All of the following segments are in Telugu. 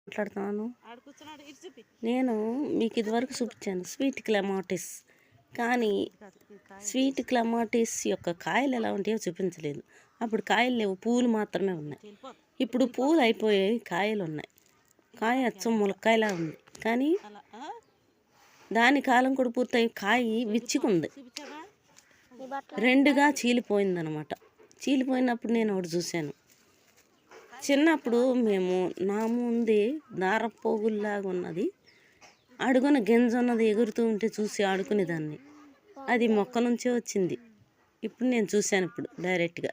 మాట్లాడుతున్నాను. నేను మీకు ఇదివరకు చూపించాను స్వీట్ క్లెమాటిస్, కానీ స్వీట్ క్లెమాటిస్ యొక్క కాయలు ఎలా ఉంటాయో చూపించలేదు. అప్పుడు కాయలు లేవు, పూలు మాత్రమే ఉన్నాయి. ఇప్పుడు పూలు అయిపోయాయి, కాయలు ఉన్నాయి. కాయ అచ్చం ములక్కాయలా ఉంది, కానీ దాని కాలం కూడా పూర్తయి కాయ విచ్చుకుంది, రెండుగా చీలిపోయిందనమాట. చీలిపోయినప్పుడు నేను ఒకటి చూశాను. చిన్నప్పుడు మేము నా ముందే దారపోగుల్లాగా ఉన్నది, అడుగున గింజ ఉన్నది ఎగురుతూ ఉంటే చూసి ఆడుకునేదాన్ని. అది మొక్క నుంచే వచ్చింది. ఇప్పుడు నేను చూశాను, ఇప్పుడు డైరెక్ట్గా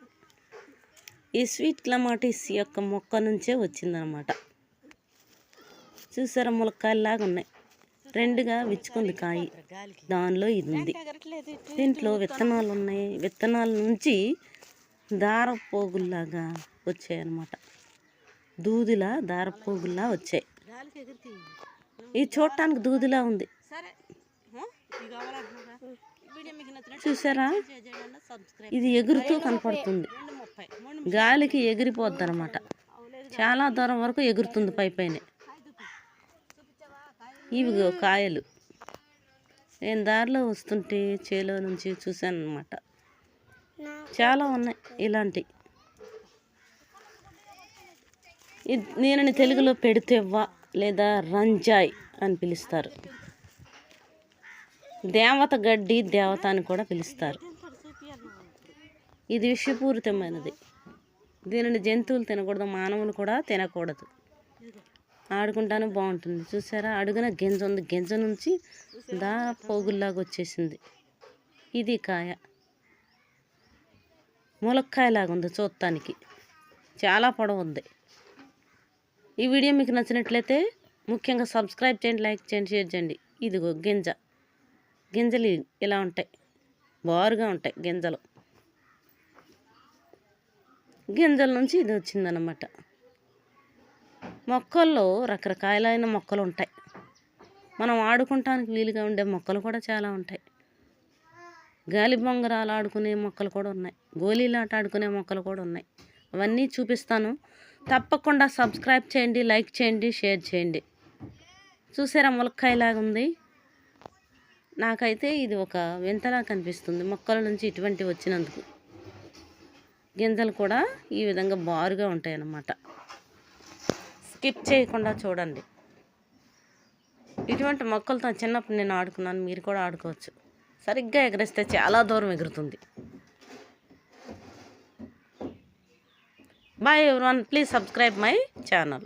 ఈ స్వీట్ క్లెమాటిస్ యొక్క మొక్క నుంచే వచ్చిందనమాట. చూసారా, ములక్కాయలాగా ఉన్నాయి, రెండుగా విచ్చుకుంది కాయ. దానిలో ఇది ఉంది. దీంట్లో విత్తనాలు ఉన్నాయి. విత్తనాల నుంచి దారపోగుల్లాగా వచ్చాయన్నమాట, దూదిలా దారపోగుల్లా వచ్చాయి. ఇది చూడటానికి దూదిలా ఉంది. చూసారా, ఇది ఎగురుతూ కనపడుతుంది, గాలికి ఎగిరిపోద్ది అనమాట. చాలా దూరం వరకు ఎగురుతుంది పైపైనే. ఇవి కాయలు నేను దారిలో వస్తుంటే చేలో నుంచి చూశాను అనమాట. చాలా ఉన్నాయి ఇలాంటి. నేను తెలుగులో పెడితెవ్వ లేదా రంజాయ్ అని పిలుస్తారు. దేవత గడ్డి, దేవత అని కూడా పిలుస్తారు. ఇది విషపూరితమైనది. దీనిని జంతువులు తినకూడదు, మానవులు కూడా తినకూడదు. ఆడుకుంటాను బాగుంటుంది. చూసారా, అడుగున గింజ ఉంది, గింజ నుంచి పోగుల్లాగా వచ్చేసింది. ఇది కాయ ములక్కాయలాగా ఉంది చూడటానికి, చాలా పొడవు ఉంది. ఈ వీడియో మీకు నచ్చినట్లయితే ముఖ్యంగా సబ్స్క్రైబ్ చేయండి, లైక్ చేయండి, షేర్ చేయండి. ఇదిగో గింజ, గింజలు ఇలా ఉంటాయి, బారుగా ఉంటాయి గింజలు. గింజల నుంచి ఇది వచ్చిందన్నమాట. మొక్కల్లో రకరకాలైన మొక్కలు ఉంటాయి. మనం ఆడుకుంటానికి వీలుగా ఉండే మొక్కలు కూడా చాలా ఉంటాయి. గాలి బొంగరాలు ఆడుకునే మొక్కలు కూడా ఉన్నాయి, గోళీలాట ఆడుకునే మొక్కలు కూడా ఉన్నాయి. అవన్నీ చూపిస్తాను. తప్పకుండా సబ్స్క్రైబ్ చేయండి, లైక్ చేయండి, షేర్ చేయండి. చూసారా, ములక్కాయలాగా ఉంది. నాకైతే ఇది ఒక వింతలా కనిపిస్తుంది, మొక్కల నుంచి ఇటువంటి వచ్చినందుకు. గింజలు కూడా ఈ విధంగా బారుగా ఉంటాయి అన్నమాట. స్కిప్ చేయకుండా చూడండి. ఇటువంటి మొక్కలతో చిన్నప్పుడు నేను ఆడుకున్నాను, మీరు కూడా ఆడుకోవచ్చు. సరిగ్గా ఎగరేస్తే చాలా దూరం ఎగురుతుంది. Bye everyone, please subscribe my channel.